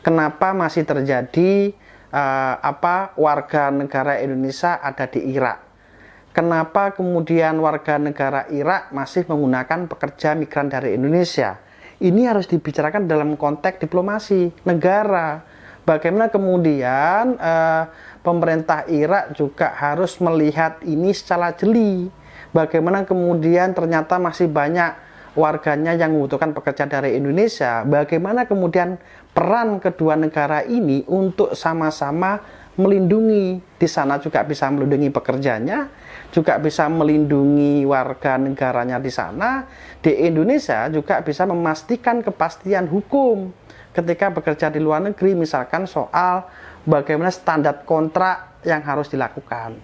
Kenapa masih terjadi warga negara Indonesia ada di Irak? Kenapa kemudian warga negara Irak masih menggunakan pekerja migran dari Indonesia? Ini harus dibicarakan dalam konteks diplomasi negara. Bagaimana kemudian pemerintah Irak juga harus melihat ini secara jeli. Bagaimana kemudian ternyata masih banyak warganya yang membutuhkan pekerja dari Indonesia. Bagaimana kemudian peran kedua negara ini untuk sama-sama melindungi. Di sana juga bisa melindungi pekerjanya, juga bisa melindungi warga negaranya di sana. Di Indonesia juga bisa memastikan kepastian hukum ketika bekerja di luar negeri, misalkan soal bagaimana standar kontrak yang harus dilakukan.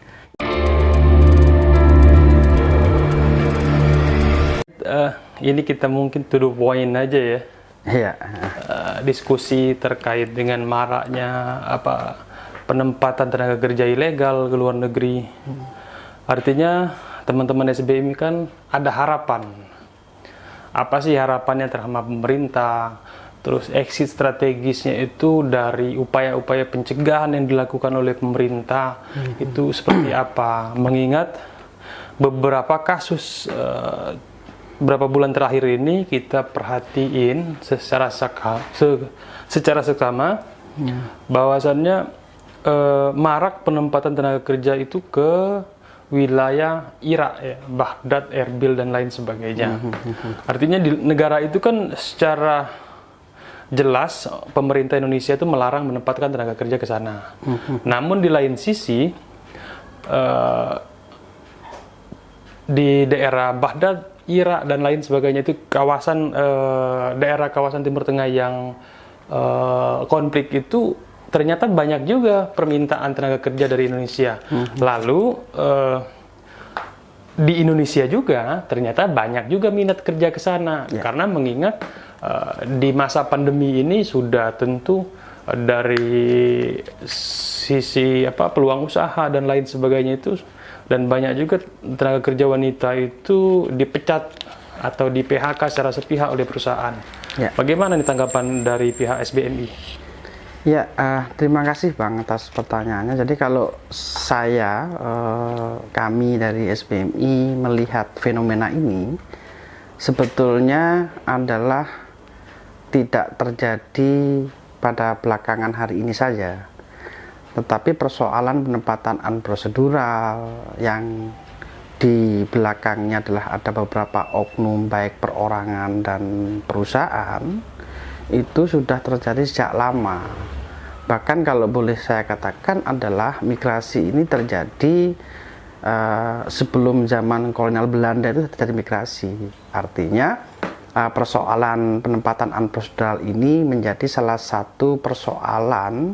Ini kita mungkin to the point aja ya. Iya. Diskusi terkait dengan maraknya penempatan tenaga kerja ilegal ke luar negeri. Artinya teman-teman SBM kan ada harapan. Apa sih harapannya terhadap pemerintah? Terus exit strategisnya itu dari upaya-upaya pencegahan yang dilakukan oleh pemerintah itu seperti apa? Mengingat beberapa kasus berapa bulan terakhir ini kita perhatiin secara seksama bahwasannya marak penempatan tenaga kerja itu ke wilayah Irak ya, Baghdad, Erbil dan lain sebagainya. Artinya di negara itu kan secara jelas pemerintah Indonesia itu melarang menempatkan tenaga kerja ke sana. Namun di lain sisi di daerah Baghdad, Irak dan lain sebagainya itu kawasan daerah kawasan Timur Tengah yang konflik itu ternyata banyak juga permintaan tenaga kerja dari Indonesia. Lalu di Indonesia juga ternyata banyak juga minat kerja ke sana karena mengingat di masa pandemi ini sudah tentu dari sisi peluang usaha dan lain sebagainya itu. Dan banyak juga tenaga kerja wanita itu dipecat atau di PHK secara sepihak oleh perusahaan. Ya. Bagaimana nih tanggapan dari pihak SBMI? Ya, terima kasih Bang atas pertanyaannya. Jadi kalau kami dari SBMI melihat fenomena ini, sebetulnya adalah tidak terjadi pada belakangan hari ini saja. Tetapi persoalan penempatan unprosedural yang di belakangnya adalah ada beberapa oknum baik perorangan dan perusahaan itu sudah terjadi sejak lama. Bahkan kalau boleh saya katakan adalah migrasi ini terjadi sebelum zaman kolonial Belanda itu terjadi migrasi. Artinya persoalan penempatan unprosedural ini menjadi salah satu persoalan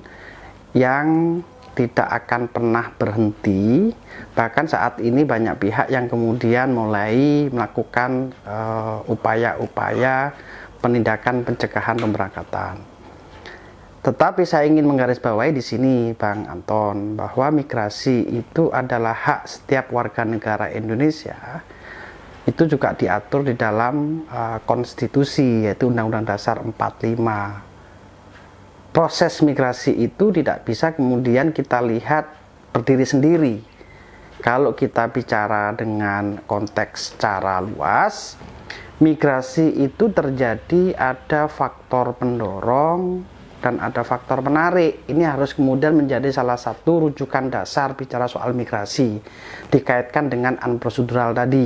yang tidak akan pernah berhenti. Bahkan saat ini banyak pihak yang kemudian mulai melakukan upaya-upaya penindakan pencegahan pemberangkatan. Tetapi saya ingin menggarisbawahi di sini Bang Anton bahwa migrasi itu adalah hak setiap warga negara Indonesia. Itu juga diatur di dalam konstitusi, yaitu Undang-Undang Dasar 45. Proses migrasi itu tidak bisa kemudian kita lihat berdiri sendiri. Kalau kita bicara dengan konteks secara luas, migrasi itu terjadi ada faktor pendorong dan ada faktor menarik. Ini harus kemudian menjadi salah satu rujukan dasar bicara soal migrasi, dikaitkan dengan unprocedural tadi.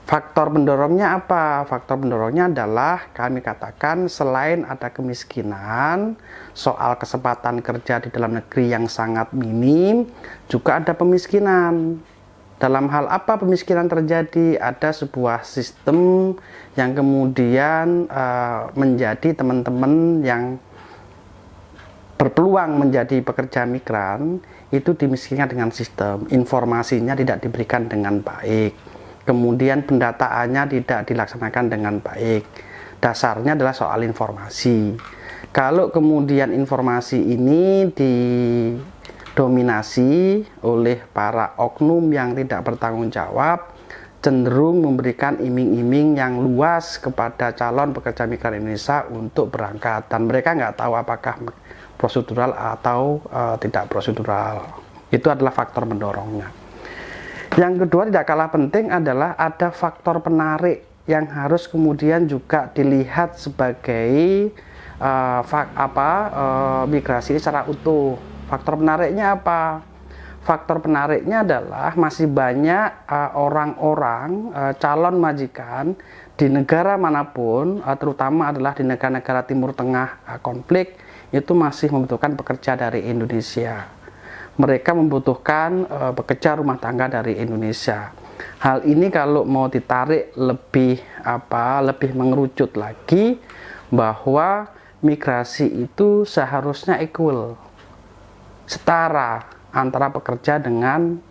Faktor pendorongnya apa? Faktor pendorongnya adalah kami katakan selain ada kemiskinan, soal kesempatan kerja di dalam negeri yang sangat minim, juga ada pemiskinan. Dalam hal apa pemiskinan terjadi? Ada sebuah sistem yang kemudian menjadi teman-teman yang berpeluang menjadi pekerja migran itu dimiskinkan dengan sistem. Informasinya tidak diberikan dengan baik. Kemudian pendataannya tidak dilaksanakan dengan baik. Dasarnya adalah soal informasi. Kalau kemudian informasi ini didominasi oleh para oknum yang tidak bertanggung jawab, cenderung memberikan iming-iming yang luas kepada calon pekerja migran Indonesia untuk berangkat, dan mereka nggak tahu apakah prosedural atau tidak prosedural. Itu adalah faktor mendorongnya. Yang kedua, tidak kalah penting adalah ada faktor penarik yang harus kemudian juga dilihat sebagai migrasi secara utuh. Faktor penariknya apa? Faktor penariknya adalah masih banyak orang-orang calon majikan di negara manapun, terutama adalah di negara-negara Timur Tengah konflik, itu masih membutuhkan pekerja dari Indonesia. Mereka membutuhkan pekerja rumah tangga dari Indonesia. Hal ini kalau mau ditarik lebih mengerucut lagi, bahwa migrasi itu seharusnya equal, setara antara pekerja dengan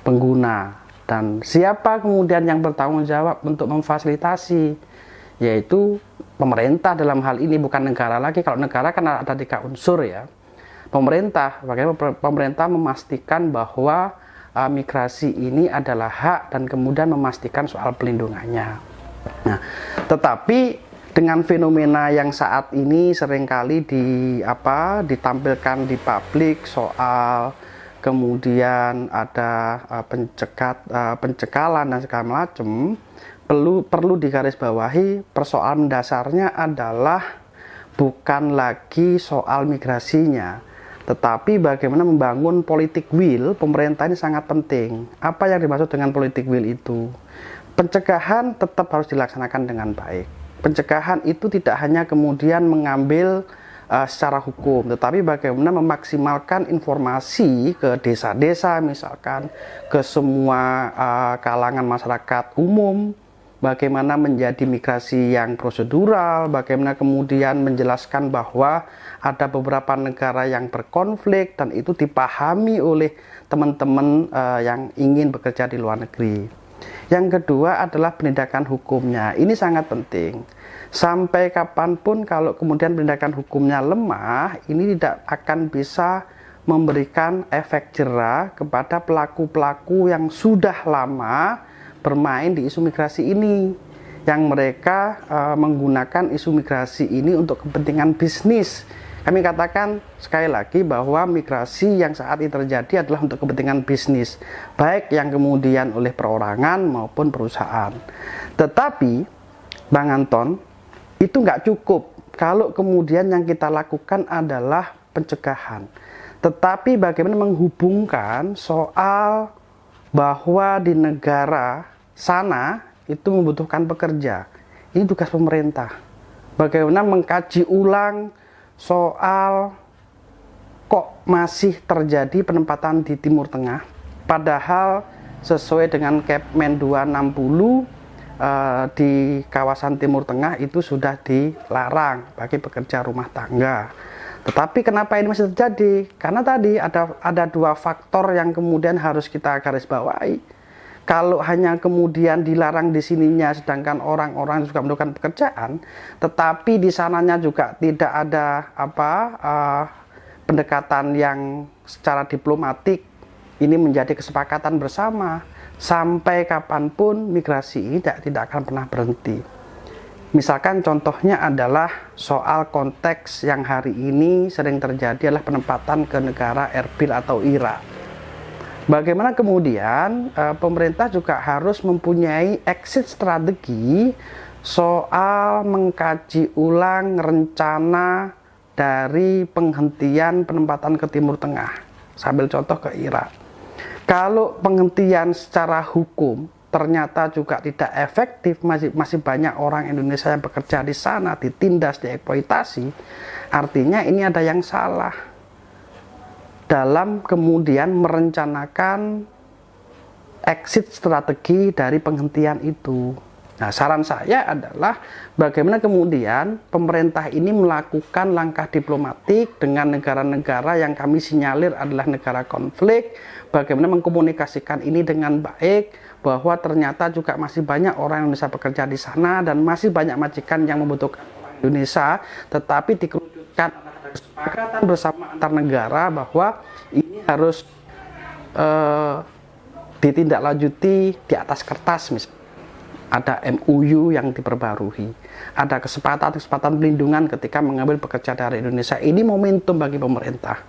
pengguna, dan siapa kemudian yang bertanggung jawab untuk memfasilitasi, yaitu pemerintah dalam hal ini, bukan negara lagi. Kalau negara kan ada 3 unsur ya. Pemerintah, bagaimana pemerintah memastikan bahwa migrasi ini adalah hak dan kemudian memastikan soal pelindungannya. Nah, tetapi dengan fenomena yang saat ini seringkali ditampilkan di publik soal kemudian ada pencekalan dan segala macam, perlu digarisbawahi, persoalan dasarnya adalah bukan lagi soal migrasinya, tetapi bagaimana membangun politik will. Pemerintah ini sangat penting. Apa yang dimaksud dengan politik will itu? Pencegahan tetap harus dilaksanakan dengan baik. Pencegahan itu tidak hanya kemudian mengambil secara hukum, tetapi bagaimana memaksimalkan informasi ke desa-desa, misalkan ke semua kalangan masyarakat umum, bagaimana menjadi migrasi yang prosedural, bagaimana kemudian menjelaskan bahwa ada beberapa negara yang berkonflik dan itu dipahami oleh teman-teman yang ingin bekerja di luar negeri. Yang kedua adalah penindakan hukumnya. Ini sangat penting. Sampai kapanpun kalau kemudian penindakan hukumnya lemah, ini tidak akan bisa memberikan efek jera kepada pelaku-pelaku yang sudah lama bermain di isu migrasi ini, yang mereka menggunakan isu migrasi ini untuk kepentingan bisnis. Kami katakan sekali lagi bahwa migrasi yang saat ini terjadi adalah untuk kepentingan bisnis, baik yang kemudian oleh perorangan maupun perusahaan. Tetapi Bang Anton, itu nggak cukup kalau kemudian yang kita lakukan adalah pencegahan. Tetapi bagaimana menghubungkan soal bahwa di negara sana itu membutuhkan pekerja. Ini tugas pemerintah. Bagaimana mengkaji ulang soal kok masih terjadi penempatan di Timur Tengah, padahal sesuai dengan Kepmen 260 di kawasan Timur Tengah itu sudah dilarang bagi pekerja rumah tangga. Tetapi kenapa ini masih terjadi? Karena tadi ada 2 faktor yang kemudian harus kita garis bawahi. Kalau hanya kemudian dilarang di sininya, sedangkan orang-orang juga membutuhkan pekerjaan, tetapi di sananya juga tidak ada pendekatan yang secara diplomatik, ini menjadi kesepakatan bersama. Sampai kapanpun migrasi ini tidak akan pernah berhenti. Misalkan contohnya adalah soal konteks yang hari ini sering terjadi adalah penempatan ke negara Erbil atau Irak. Bagaimana kemudian pemerintah juga harus mempunyai exit strategi soal mengkaji ulang rencana dari penghentian penempatan ke Timur Tengah. Sambil contoh ke Irak. Kalau penghentian secara hukum ternyata juga tidak efektif, masih banyak orang Indonesia yang bekerja di sana, ditindas, dieksploitasi, artinya ini ada yang salah dalam kemudian merencanakan exit strategi dari penghentian itu. Nah, saran saya adalah bagaimana kemudian pemerintah ini melakukan langkah diplomatik dengan negara-negara yang kami sinyalir adalah negara konflik, bagaimana mengkomunikasikan ini dengan baik, bahwa ternyata juga masih banyak orang Indonesia bekerja di sana dan masih banyak majikan yang membutuhkan orang Indonesia, tetapi dikerucutkan kesepakatan bersama antar negara bahwa ini harus ditindaklanjuti di atas kertas, misalnya ada MOU yang diperbarui, ada kesempatan pelindungan ketika mengambil pekerja dari Indonesia. Ini momentum bagi pemerintah,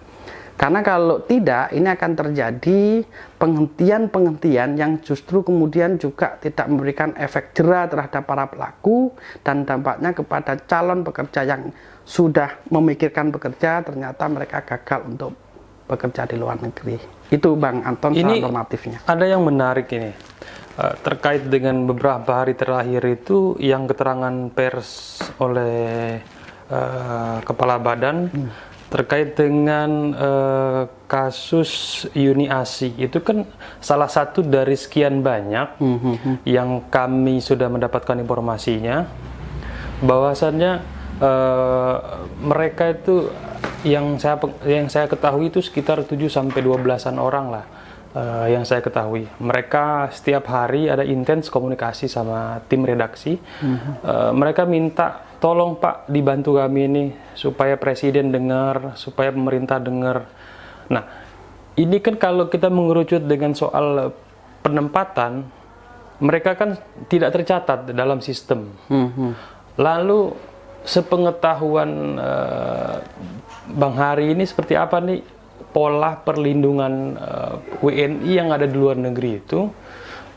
karena kalau tidak, ini akan terjadi penghentian-penghentian yang justru kemudian juga tidak memberikan efek jera terhadap para pelaku, dan dampaknya kepada calon pekerja yang sudah memikirkan bekerja, ternyata mereka gagal untuk bekerja di luar negeri. Itu Bang Anton soal normatifnya. Ada yang menarik ini. Terkait dengan beberapa hari terakhir itu yang keterangan pers oleh Kepala Badan terkait dengan kasus Uni Asi, itu kan salah satu dari sekian banyak yang kami sudah mendapatkan informasinya, bahwasannya mereka itu yang saya ketahui itu sekitar 7-12an orang lah. Yang saya ketahui, mereka setiap hari ada intens komunikasi sama tim redaksi. Mereka minta, tolong Pak dibantu kami ini supaya presiden dengar, supaya pemerintah dengar. Nah, ini kan kalau kita mengerucut dengan soal penempatan, mereka kan tidak tercatat dalam sistem. Lalu sepengetahuan Bang Hari ini seperti apa nih pola perlindungan WNI yang ada di luar negeri itu?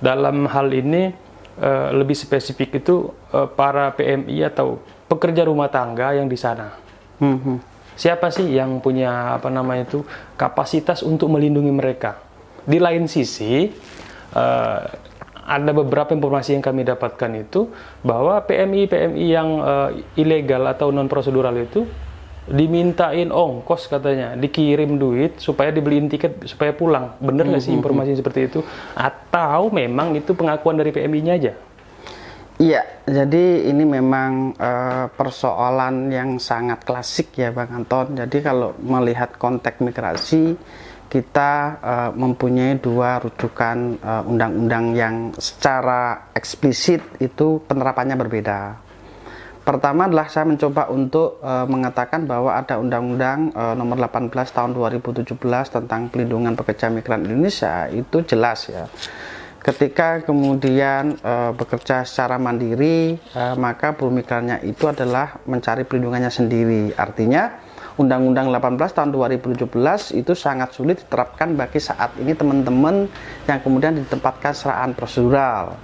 Dalam hal ini lebih spesifik itu para PMI atau pekerja rumah tangga yang di sana. Siapa sih yang punya kapasitas untuk melindungi mereka? Di lain sisi ada beberapa informasi yang kami dapatkan itu bahwa PMI yang ilegal atau non prosedural itu dimintain ongkos, katanya dikirim duit supaya dibeliin tiket supaya pulang. Bener nggak sih informasi seperti itu? Atau memang itu pengakuan dari PMI-nya aja? Iya, jadi ini memang persoalan yang sangat klasik ya Bang Anton. Jadi kalau melihat konteks migrasi, kita mempunyai dua rujukan undang-undang yang secara eksplisit itu penerapannya berbeda. Pertama adalah saya mencoba untuk mengatakan bahwa ada Undang-Undang nomor 18 tahun 2017 tentang pelindungan pekerja migran Indonesia. Itu jelas ya. Ketika kemudian bekerja secara mandiri, maka buruh migrannya itu adalah mencari pelindungannya sendiri. Artinya Undang-Undang 18 tahun 2017 itu sangat sulit diterapkan bagi saat ini teman-teman yang kemudian ditempatkan secara prosedural.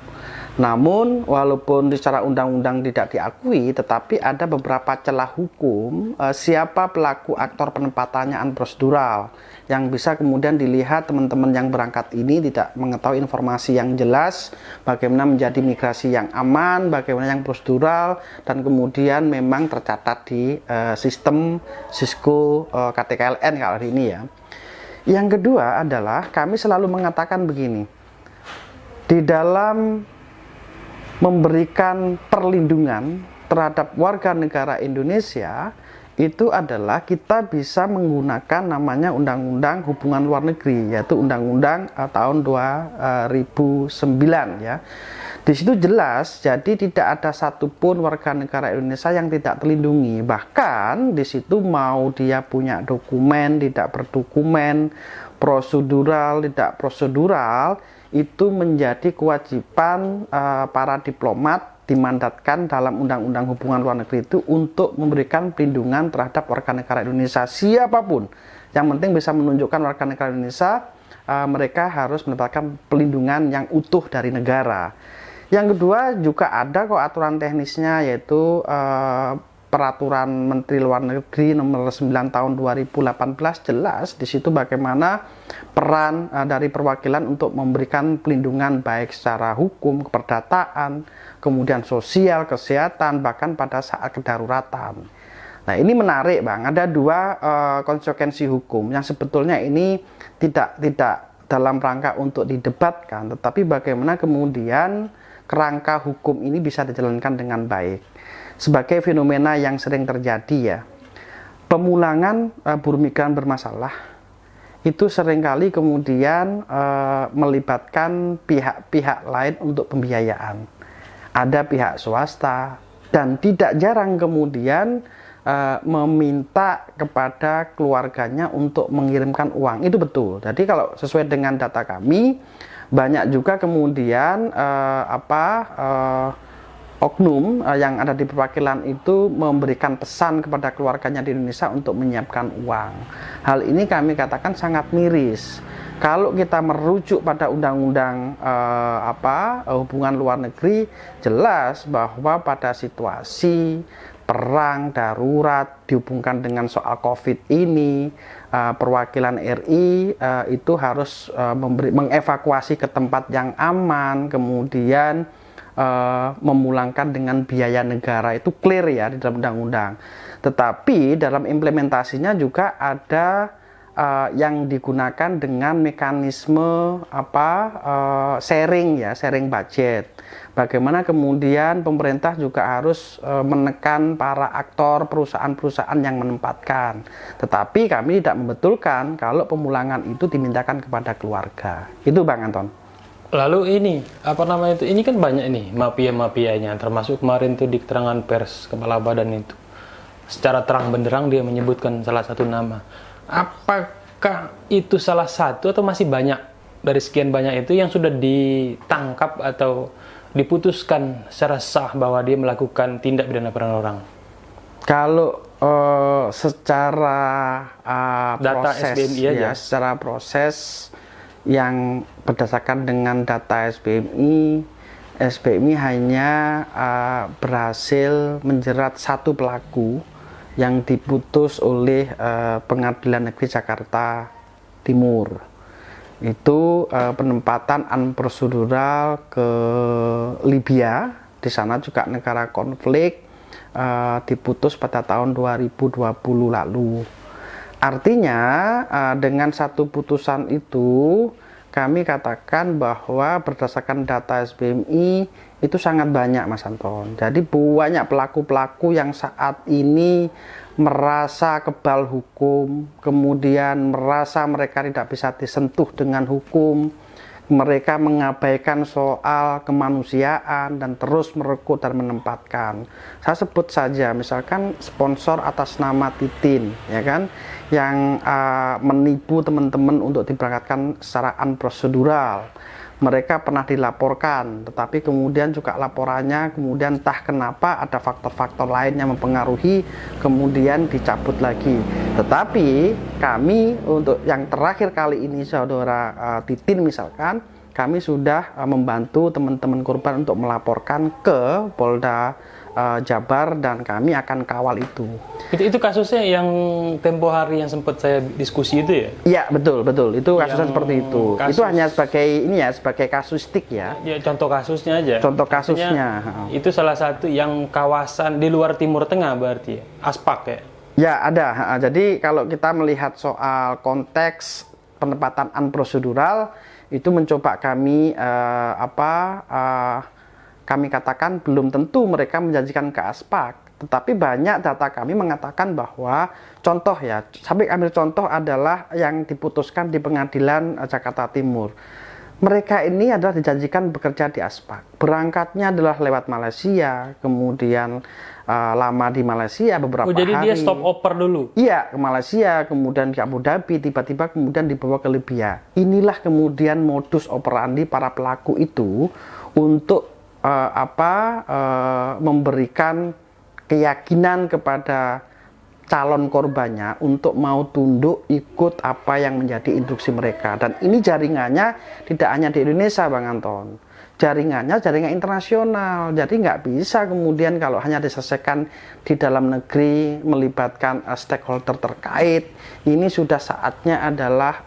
Namun walaupun secara undang-undang tidak diakui, tetapi ada beberapa celah hukum siapa pelaku aktor penempatannya prosedural yang bisa kemudian dilihat teman-teman yang berangkat ini tidak mengetahui informasi yang jelas bagaimana menjadi migrasi yang aman, bagaimana yang prosedural, dan kemudian memang tercatat di sistem Sisco KTKLN kalau hari ini ya. Yang kedua adalah kami selalu mengatakan begini, di dalam memberikan perlindungan terhadap warga negara Indonesia itu adalah kita bisa menggunakan namanya Undang-Undang Hubungan Luar Negeri, yaitu Undang-Undang tahun 2009 ya. Di situ jelas, jadi tidak ada satupun warga negara Indonesia yang tidak terlindungi. Bahkan di situ mau dia punya dokumen, tidak berdokumen, prosedural, tidak prosedural, itu menjadi kewajiban para diplomat dimandatkan dalam Undang-Undang Hubungan Luar Negeri itu untuk memberikan perlindungan terhadap warga negara Indonesia siapapun. Yang penting bisa menunjukkan warga negara Indonesia, mereka harus mendapatkan perlindungan yang utuh dari negara. Yang kedua juga ada kok aturan teknisnya, yaitu Peraturan Menteri Luar Negeri nomor 9 tahun 2018 jelas di situ bagaimana peran dari perwakilan untuk memberikan pelindungan baik secara hukum, keperdataan, kemudian sosial, kesehatan, bahkan pada saat kedaruratan. Nah, ini menarik Bang, ada dua konsekuensi hukum yang sebetulnya ini tidak dalam rangka untuk didebatkan, tetapi bagaimana kemudian kerangka hukum ini bisa dijalankan dengan baik. Sebagai fenomena yang sering terjadi ya, pemulangan buruh migran bermasalah itu seringkali kemudian melibatkan pihak-pihak lain untuk pembiayaan. Ada pihak swasta dan tidak jarang kemudian meminta kepada keluarganya untuk mengirimkan uang. Itu betul. Jadi kalau sesuai dengan data kami, banyak juga kemudian oknum yang ada di perwakilan itu memberikan pesan kepada keluarganya di Indonesia untuk menyiapkan uang. Hal ini kami katakan sangat miris. Kalau kita merujuk pada undang-undang hubungan luar negeri, jelas bahwa pada situasi perang darurat dihubungkan dengan soal COVID ini, perwakilan RI itu harus mengevakuasi ke tempat yang aman, kemudian memulangkan dengan biaya negara. Itu clear ya di dalam undang-undang. Tetapi dalam implementasinya juga ada yang digunakan dengan mekanisme sharing budget. Bagaimana kemudian pemerintah juga harus menekan para aktor perusahaan-perusahaan yang menempatkan. Tetapi kami tidak membetulkan kalau pemulangan itu dimintakan kepada keluarga. Itu Bang Anton. Lalu ini, ini kan banyak nih mafia-mafianya, termasuk kemarin tuh di keterangan pers kepala badan itu. Secara terang benderang dia menyebutkan salah satu nama. Apakah itu salah satu atau masih banyak dari sekian banyak itu yang sudah ditangkap atau diputuskan secara sah bahwa dia melakukan tindak pidana perdagangan orang? Kalau secara data proses, SBMI aja. Secara proses yang berdasarkan dengan data SBMI hanya berhasil menjerat satu pelaku yang diputus oleh Pengadilan Negeri Jakarta Timur. Itu penempatan unprocedural ke Libya, di sana juga negara konflik, diputus pada tahun 2020 lalu. Artinya dengan satu putusan itu kami katakan bahwa berdasarkan data SBMI itu sangat banyak Mas Anton. Jadi banyak pelaku-pelaku yang saat ini merasa kebal hukum, kemudian merasa mereka tidak bisa disentuh dengan hukum, mereka mengabaikan soal kemanusiaan dan terus merekrut dan menempatkan. Saya sebut saja misalkan sponsor atas nama Titin, ya kan, yang menipu teman-teman untuk diberangkatkan secara unprocedural. Mereka pernah dilaporkan, tetapi kemudian juga laporannya kemudian entah kenapa ada faktor-faktor lain yang mempengaruhi, kemudian dicabut lagi. Tetapi kami untuk yang terakhir kali ini saudara Titin misalkan, kami sudah membantu teman-teman korban untuk melaporkan ke Polda Jabar dan kami akan kawal itu. Itu kasusnya yang tempo hari yang sempat saya diskusi itu ya? Iya, betul. Itu kasusnya seperti itu. Itu hanya sebagai kasustik ya. Ya, contoh kasusnya aja. Contoh kasusnya. Artinya, itu salah satu yang kawasan di luar Timur Tengah berarti ya? Aspak ya? Ya, ada. Jadi kalau kita melihat soal konteks penempatan unprocedural, itu mencoba kami kami katakan belum tentu mereka menjanjikan ke Aspak, tetapi banyak data kami mengatakan bahwa contoh ya, sampai ambil contoh adalah yang diputuskan di Pengadilan Jakarta Timur. Mereka ini adalah dijanjikan bekerja di Aspak. Berangkatnya adalah lewat Malaysia, kemudian lama di Malaysia beberapa hari. Jadi dia stop over dulu? Iya, ke Malaysia, kemudian ke Abu Dhabi, tiba-tiba kemudian dibawa ke Libya. Inilah kemudian modus operandi para pelaku itu untuk memberikan keyakinan kepada calon korbannya untuk mau tunduk ikut apa yang menjadi instruksi mereka. Dan ini jaringannya tidak hanya di Indonesia Bang Anton, jaringan internasional. Jadi nggak bisa kemudian kalau hanya diselesaikan di dalam negeri melibatkan stakeholder terkait. Ini sudah saatnya adalah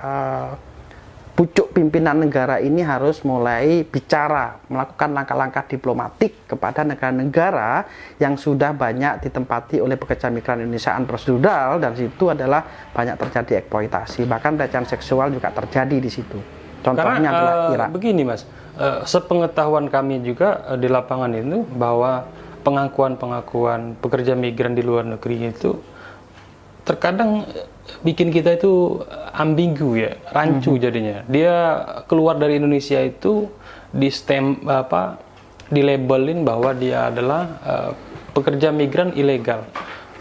pucuk pimpinan negara ini harus mulai bicara, melakukan langkah-langkah diplomatik kepada negara-negara yang sudah banyak ditempati oleh pekerja migran Indonesia unprocedural, dan situ adalah banyak terjadi eksploitasi, bahkan pelecehan seksual juga terjadi di situ. Contohnya adalah Irak. Begini Mas, sepengetahuan kami juga di lapangan itu bahwa pengakuan pekerja migran di luar negeri itu terkadang bikin kita itu ambigu ya, rancu jadinya. Dia keluar dari Indonesia itu dilabelin bahwa dia adalah pekerja migran ilegal.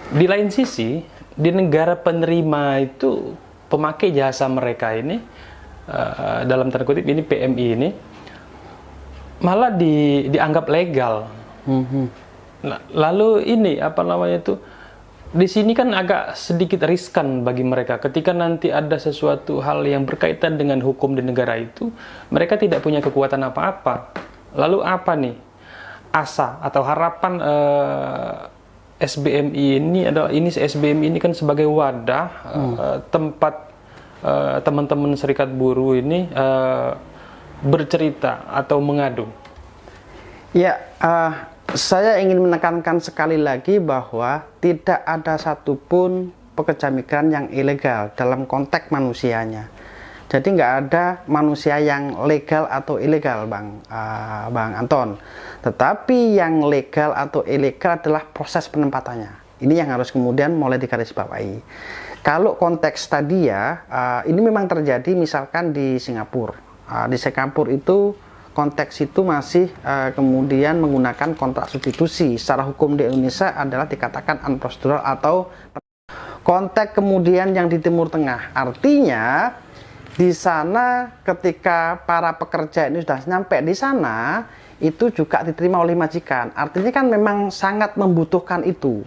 Di lain sisi, di negara penerima itu pemakai jasa mereka ini dalam tanda kutip ini PMI ini malah dianggap legal. Lalu ini apa namanya itu, di sini kan agak sedikit riskan bagi mereka ketika nanti ada sesuatu hal yang berkaitan dengan hukum di negara itu, mereka tidak punya kekuatan apa-apa. Lalu apa nih asa atau harapan SBMI ini adalah, ini SBMI ini kan sebagai wadah tempat teman-teman serikat buruh ini bercerita atau mengadu. Ya, saya ingin menekankan sekali lagi bahwa tidak ada satupun pekerja migran yang ilegal dalam konteks manusianya. Jadi nggak ada manusia yang legal atau ilegal, Bang Anton. Tetapi yang legal atau ilegal adalah proses penempatannya. Ini yang harus kemudian mulai digarisbawahi. Kalau konteks tadi ya, ini memang terjadi misalkan di Singapura. Di Singapura itu konteks itu masih kemudian menggunakan kontrak substitusi. Secara hukum di Indonesia adalah dikatakan unprocedural atau konteks kemudian yang di Timur Tengah. Artinya di sana ketika para pekerja ini sudah nyampe di sana, itu juga diterima oleh majikan. Artinya kan memang sangat membutuhkan itu.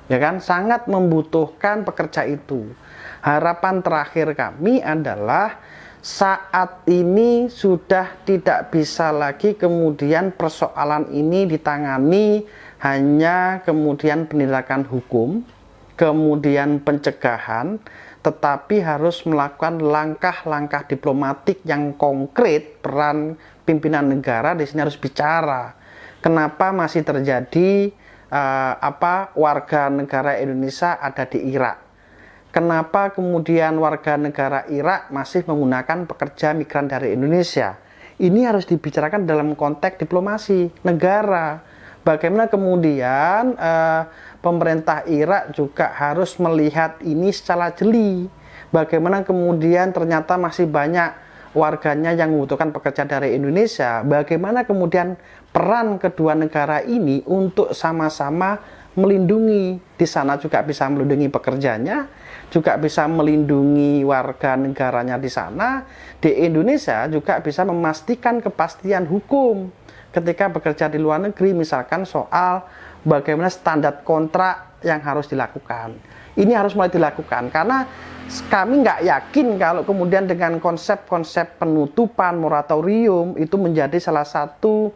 Ya kan, sangat membutuhkan pekerja itu. Harapan terakhir kami adalah saat ini sudah tidak bisa lagi kemudian persoalan ini ditangani hanya kemudian penindakan hukum, kemudian pencegahan, tetapi harus melakukan langkah-langkah diplomatik yang konkret. Peran pimpinan negara di sini harus bicara. Kenapa masih terjadi warga negara Indonesia ada di Irak? Kenapa kemudian warga negara Irak masih menggunakan pekerja migran dari Indonesia? Ini harus dibicarakan dalam konteks diplomasi negara. Bagaimana kemudian pemerintah Irak juga harus melihat ini secara jeli. Bagaimana kemudian ternyata masih banyak warganya yang membutuhkan pekerja dari Indonesia. Bagaimana kemudian peran kedua negara ini untuk sama-sama melindungi. Di sana juga bisa melindungi pekerjanya, juga bisa melindungi warga negaranya di sana. Di Indonesia juga bisa memastikan kepastian hukum ketika bekerja di luar negeri, misalkan soal bagaimana standar kontrak yang harus dilakukan. Ini harus mulai dilakukan karena kami nggak yakin kalau kemudian dengan konsep-konsep penutupan moratorium itu menjadi salah satu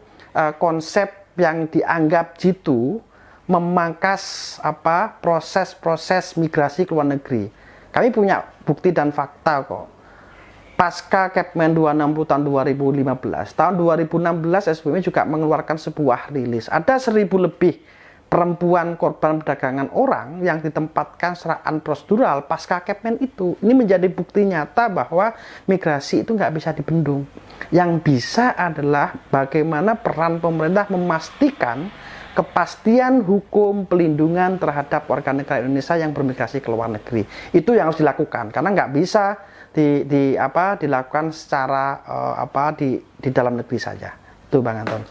konsep yang dianggap jitu memangkas proses-proses migrasi ke luar negeri. Kami punya bukti dan fakta kok. Pasca Kepmen 260 tahun 2015, tahun 2016 SBMI juga mengeluarkan sebuah rilis. Ada 1.000 lebih perempuan korban perdagangan orang yang ditempatkan secara unprocedural pasca Kepmen itu. Ini menjadi bukti nyata bahwa migrasi itu nggak bisa dibendung. Yang bisa adalah bagaimana peran pemerintah memastikan kepastian hukum pelindungan terhadap warga negara Indonesia yang bermigrasi ke luar negeri. Itu yang harus dilakukan karena nggak bisa dilakukan secara di dalam negeri saja. Itu Bang Anton.